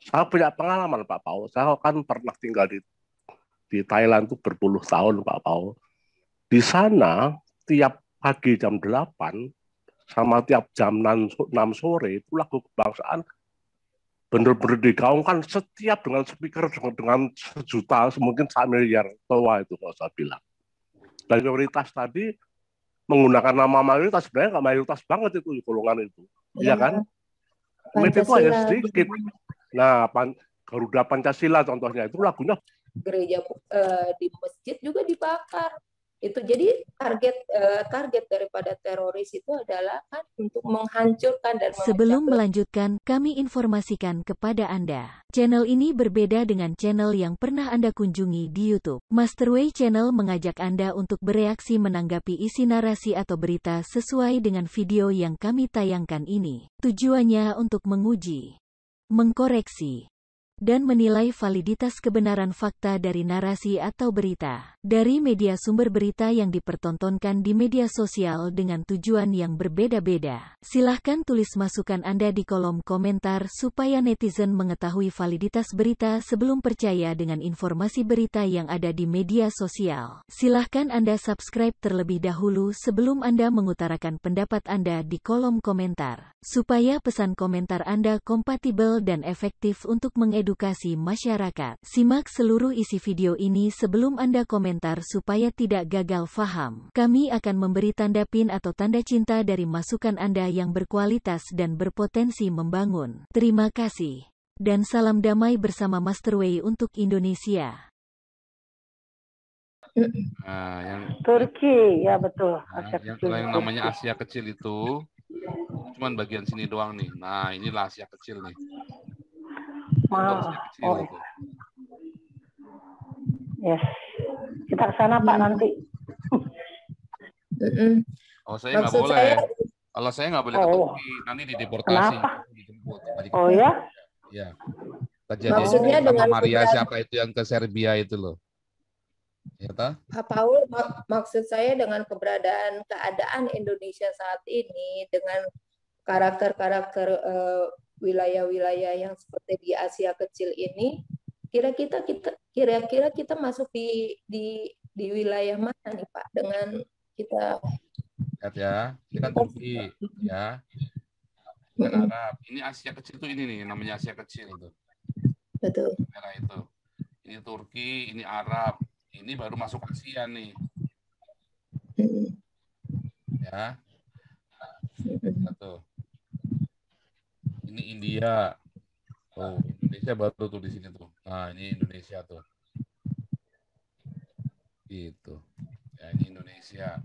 Saya punya pengalaman Pak Paul. Saya kan pernah tinggal di Thailand tuh berpuluh tahun Pak Paul. Di sana tiap pagi jam 8 sama tiap jam 6 sore itu lagu kebangsaan bener-bener digaungkan setiap dengan speaker dengan sejuta mungkin 1 miliar toa itu kalau saya bilang. Dan mayoritas tadi menggunakan nama mayoritas sebenarnya nggak mayoritas banget itu golongan itu, iya Ya, kan? Made itu hanya Pancasila di sedikit. Nah, Garuda Pancasila contohnya itu lagunya gereja, di masjid juga dibakar. Itu jadi target daripada teroris itu adalah kan untuk menghancurkan dan memecah Sebelum belah. melanjutkan, kami informasikan kepada Anda. Channel ini berbeda dengan channel yang pernah Anda kunjungi di YouTube. Masterway Channel mengajak Anda untuk bereaksi menanggapi isi narasi atau berita sesuai dengan video yang kami tayangkan ini. Tujuannya untuk menguji, mengkoreksi, dan menilai validitas kebenaran fakta dari narasi atau berita dari media sumber berita yang dipertontonkan di media sosial dengan tujuan yang berbeda-beda. Silahkan tulis masukan Anda di kolom komentar supaya netizen mengetahui validitas berita sebelum percaya dengan informasi berita yang ada di media sosial. Silahkan Anda subscribe terlebih dahulu sebelum Anda mengutarakan pendapat Anda di kolom komentar, supaya pesan komentar Anda kompatibel dan efektif untuk mengedukasi masyarakat. Simak seluruh isi video ini sebelum Anda komentar supaya tidak gagal faham. Kami akan memberi tanda pin atau tanda cinta dari masukan Anda yang berkualitas dan berpotensi membangun. Terima kasih. Dan salam damai bersama Masterway untuk Indonesia. Nah, yang Turki, ya betul. nah, Asia yang kecil. kalau yang namanya Turki. Asia kecil itu cuman bagian sini doang nih. Nah, inilah Asia kecil nih. Itu Asia kecil Oh, itu. yes. Kita ke sana Pak nanti. Oh, saya nggak Maksud boleh. saya, Kalau saya nggak boleh ke Turki, nanti dideportasi. Kenapa? Dijemput. Oh ya? Ya. Kejadian maksudnya sama dengan Maria keberadaan siapa itu yang ke Serbia itu loh. Ya toh? Pak Paul, maksud saya dengan keadaan Indonesia saat ini dengan karakter-karakter wilayah-wilayah yang seperti di Asia kecil ini, kira-kira kita masuk di wilayah mana nih Pak dengan kita? Lihat ya, ini kan Turki, ya. Ini kan Arab. Ini Asia kecil tuh ini nih, namanya Asia kecil tuh. Betul. Merah itu. Ini Turki, ini Arab. Ini baru masuk Asia nih. Ya. Satu. Ini India. Oh, Indonesia baru tuh di sini tuh. Nah, ini Indonesia tuh. Gitu. Ya, ini Indonesia.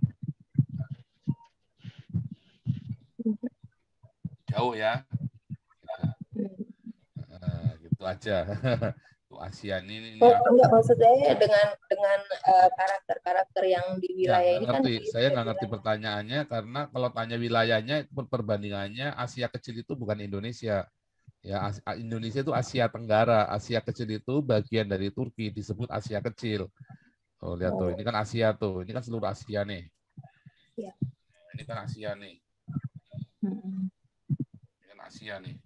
Jauh ya. Gitu, gitu aja. Tuh Asia ini Enggak, maksud saya dengan karakter-karakter yang di ya, wilayah nggak ini kan ngerti. Saya nggak ngerti pertanyaannya karena kalau tanya wilayahnya, perbandingannya Asia kecil itu bukan Indonesia. Ya, Indonesia itu Asia Tenggara. Asia kecil itu bagian dari Turki disebut Asia kecil. Oh, lihat tuh, ini kan Asia tuh. Ini kan seluruh Asia nih. Ya. Ini kan Asia nih. Ini kan Asia nih.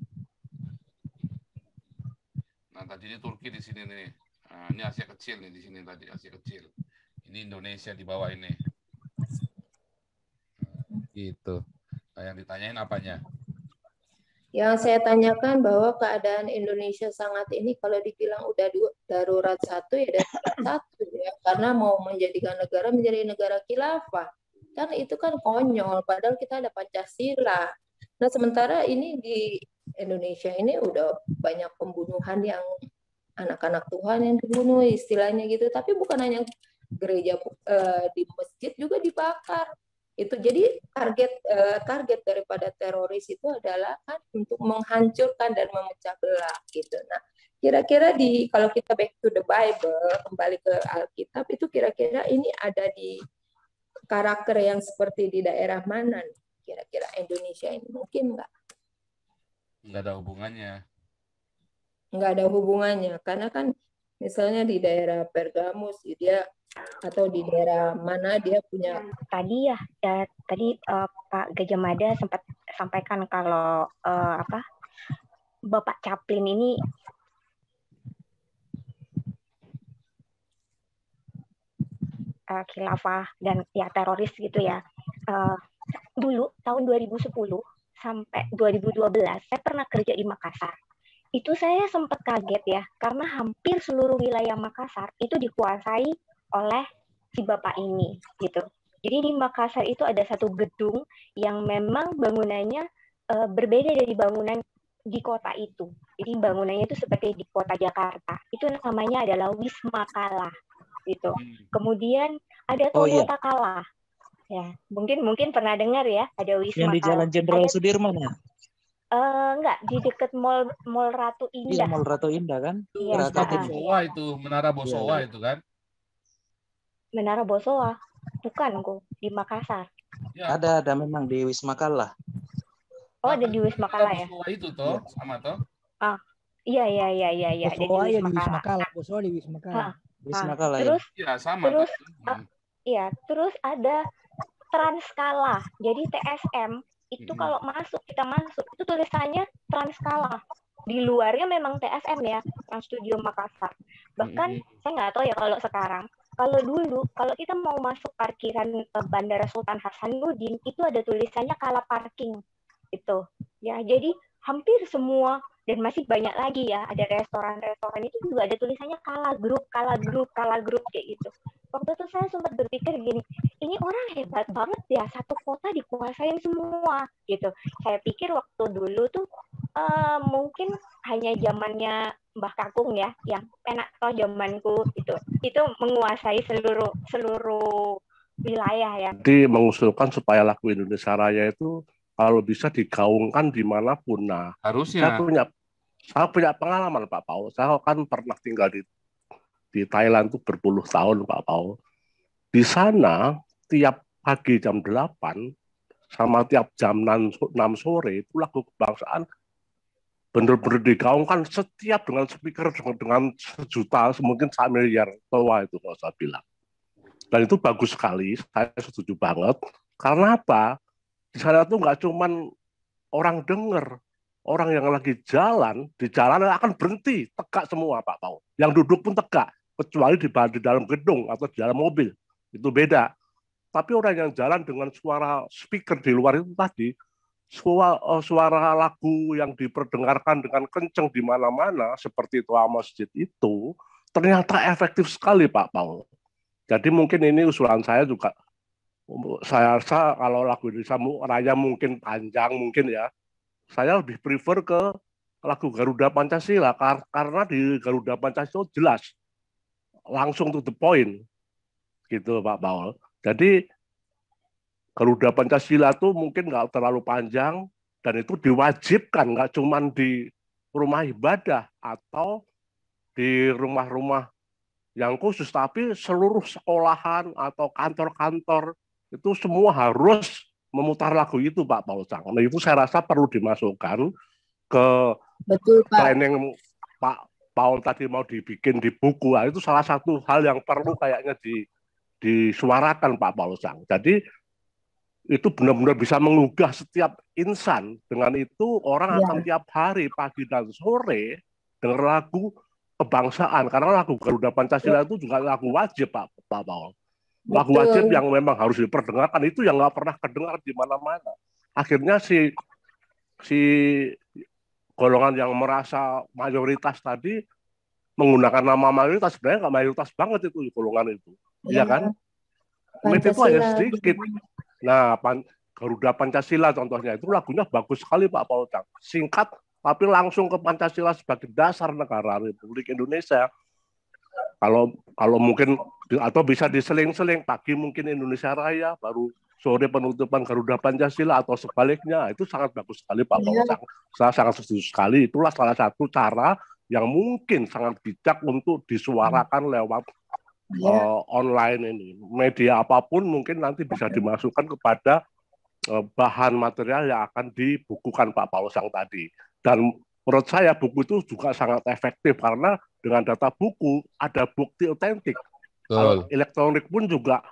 Nah, tadi ini Turki di sini nih. Nah, ini Asia kecil nih di sini tadi Asia kecil. Ini Indonesia di bawah ini. Gitu. Nah, yang ditanyain apanya? Yang saya tanyakan bahwa keadaan Indonesia sangat ini kalau dibilang udah darurat satu ya darurat satu ya, karena mau menjadikan negara menjadi negara khilafah. Kan itu kan konyol, padahal kita ada Pancasila. Nah, sementara ini di Indonesia ini udah banyak pembunuhan yang anak-anak Tuhan yang dibunuh istilahnya gitu, tapi bukan hanya gereja, di masjid juga dibakar. Itu jadi target daripada teroris itu adalah kan untuk menghancurkan dan memecah belah gitu. Nah, kira-kira kalau kita back to the Bible, kembali ke Alkitab, itu kira-kira ini ada di karakter yang seperti di daerah mana nih? Kira-kira Indonesia ini mungkin nggak? Nggak ada hubungannya. Nggak ada hubungannya, karena kan misalnya di daerah Pergamus dia atau di daerah mana dia punya tadi Pak Gajah Mada sempat sampaikan kalau Bapak Chaplin ini khilafah dan ya teroris gitu ya. Dulu tahun 2010 sampai 2012 saya pernah kerja di Makassar. Itu saya sempat kaget ya, karena hampir seluruh wilayah Makassar itu dikuasai oleh si bapak ini gitu. Jadi di Makassar itu ada satu gedung yang memang bangunannya berbeda dari bangunan di kota itu. Jadi bangunannya itu seperti di kota Jakarta. Itu namanya adalah Wisma Kala gitu. Kemudian ada Toyota Kala. Ya, mungkin pernah dengar ya, ada Wisma Yang di Jalan Jenderal Sudirman ya? Enggak, di dekat Mall Ratu Iya, Indah. Mall Ratu Indah kan? Iya, Wisma Bosowa itu, Menara Bosowa itu kan? Menara Bosowa. Bukan kok, di Makassar. Ya. Ada memang di Wisma Kala. Oh, ada di Wisma Kala ya? Bosowa itu toh, sama toh? Iya. Bosowa ya di Wisma Kala. Bosowa di Wisma Kala. Wisma Kala ya. Terus, ya sama. Terus ada Transkala. Jadi TSM itu kalau kita masuk itu tulisannya Transkala. Di luarnya memang TSM ya, Trans Studio Makassar. Bahkan saya nggak tahu ya kalau sekarang. Kalau dulu, kalau kita mau masuk parkiran Bandara Sultan Hasanuddin itu ada tulisannya Kala Parking itu. Ya, jadi hampir semua dan masih banyak lagi ya, ada restoran-restoran itu juga ada tulisannya Kala Group kayak gitu. Waktu itu saya sempat berpikir gini, ini orang hebat banget ya, satu kota dikuasain semua gitu. Saya pikir waktu dulu tuh mungkin hanya zamannya Mbah Kakung ya, yang enak toh zamanku itu menguasai seluruh wilayah ya. Jadi mengusulkan supaya lagu Indonesia Raya itu kalau bisa digaungkan dimanapun. Nah, harusnya. Saya punya pengalaman Pak Paul. Saya kan pernah tinggal di Thailand tuh berpuluh tahun Pak Paul. Di sana tiap pagi jam 8 sama tiap jam 6 sore itu lagu kebangsaan benar-benar digaungkan setiap dengan speaker dengan sejuta, mungkin 1 miliar toa itu kalau saya bilang. Dan itu bagus sekali, saya setuju banget. Karena apa? Di sana tuh nggak cuman orang denger, orang yang lagi jalan, di jalan akan berhenti, tegak semua Pak Paul. Yang duduk pun tegak, kecuali di dalam gedung atau di dalam mobil. Itu beda. Tapi orang yang jalan dengan suara speaker di luar itu tadi, suara lagu yang diperdengarkan dengan kenceng di mana-mana, seperti toa masjid itu, ternyata efektif sekali Pak Paul. Jadi mungkin ini usulan saya juga, saya rasa kalau lagu Indonesia Raya mungkin panjang mungkin ya, saya lebih prefer ke lagu Garuda Pancasila karena di Garuda Pancasila jelas langsung to the point gitu Pak Paul. Jadi Garuda Pancasila itu mungkin nggak terlalu panjang dan itu diwajibkan nggak cuma di rumah ibadah atau di rumah-rumah yang khusus, tapi seluruh sekolahan atau kantor-kantor itu semua harus memutar lagu itu Pak Paul Cang. Nah itu saya rasa perlu dimasukkan ke training Pak Paul tadi mau dibikin di buku. Nah, itu salah satu hal yang perlu kayaknya disuarakan Pak Paul Cang. Jadi itu benar-benar bisa menggugah setiap insan. Dengan itu orang akan tiap hari pagi dan sore dengar lagu kebangsaan, karena lagu Garuda Pancasila itu juga lagu wajib Pak Paul. Lagu wajib yang memang harus diperdengarkan, itu yang nggak pernah kedengar di mana-mana. Akhirnya si golongan yang merasa mayoritas tadi menggunakan nama mayoritas, sebenarnya nggak mayoritas banget itu golongan itu, ya kan? Itu hanya sedikit. Nah, Garuda Pancasila contohnya itu lagunya bagus sekali Pak Paul Cang. Singkat tapi langsung ke Pancasila sebagai dasar negara Republik Indonesia. Kalau mungkin atau bisa diseling-seling, pagi mungkin Indonesia Raya, baru sore penutupan Garuda Pancasila atau sebaliknya, itu sangat bagus sekali Pak Paul Cang. Saya sangat setuju sekali. Itulah salah satu cara yang mungkin sangat bijak untuk disuarakan lewat online ini. Media apapun mungkin nanti bisa dimasukkan kepada bahan material yang akan dibukukan Pak Paul Cang tadi. Dan menurut saya buku itu juga sangat efektif karena dengan data buku ada bukti otentik. Kalau elektronik pun juga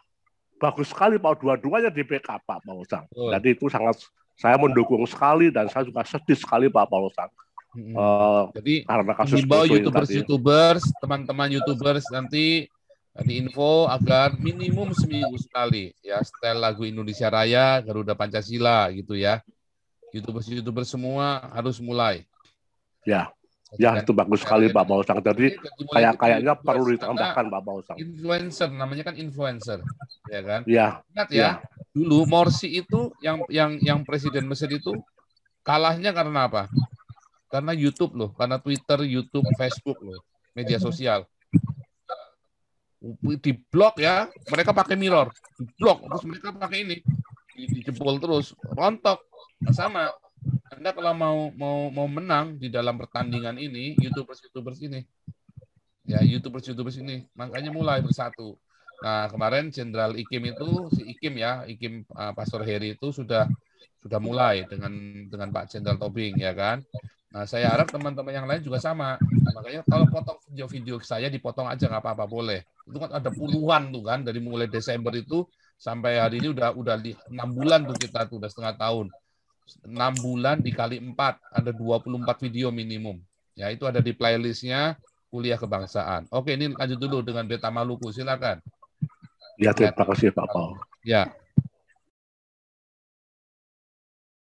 bagus sekali Pak, dua-duanya di backup Pak Paul Cang. Jadi itu sangat saya mendukung sekali dan saya juga sedih sekali Pak Paul Cang. Jadi karena kasus YouTubers, teman-teman YouTubers nanti Di info agar minimum seminggu sekali ya setel lagu Indonesia Raya, Garuda Pancasila gitu ya. YouTuber semua harus mulai. Ya, ya itu bagus sekali Pak Bausang. Jadi kayaknya perlu ditambahkan Pak Bausang. Influencer, namanya kan influencer, ya kan? Ya. Ingat ya, dulu Morsi itu yang Presiden Mesir itu kalahnya karena apa? Karena YouTube loh, karena Twitter, YouTube, Facebook loh, media sosial. Di blok ya, mereka pakai mirror, di blok, terus mereka pakai ini, dijebol terus, rontok. Nah, sama, Anda kalau mau menang di dalam pertandingan ini, YouTubers ini, ya YouTubers ini, makanya mulai bersatu. Nah kemarin Jenderal Ikim itu, si Ikim ya, Pastor Heri itu sudah mulai dengan Pak Jenderal Tobing ya kan. Nah, saya harap teman-teman yang lain juga sama. Makanya kalau potong video-video saya dipotong aja nggak apa-apa, boleh. Itu kan ada puluhan tuh kan dari mulai Desember itu sampai hari ini udah 6 bulan tuh kita tuh udah setengah tahun. 6 bulan dikali 4 ada 24 video minimum. Ya itu ada di playlistnya Kuliah Kebangsaan. Oke, ini lanjut dulu dengan Beta Maluku, silakan. Ya, terima kasih Pak Paul. Ya.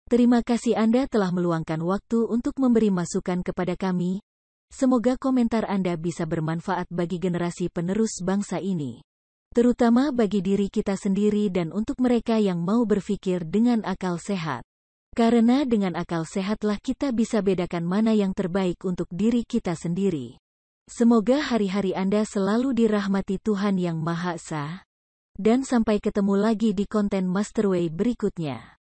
Terima kasih Anda telah meluangkan waktu untuk memberi masukan kepada kami. Semoga komentar Anda bisa bermanfaat bagi generasi penerus bangsa ini. Terutama bagi diri kita sendiri dan untuk mereka yang mau berpikir dengan akal sehat. Karena dengan akal sehatlah kita bisa bedakan mana yang terbaik untuk diri kita sendiri. Semoga hari-hari Anda selalu dirahmati Tuhan Yang Maha Esa. Dan sampai ketemu lagi di konten Masterway berikutnya.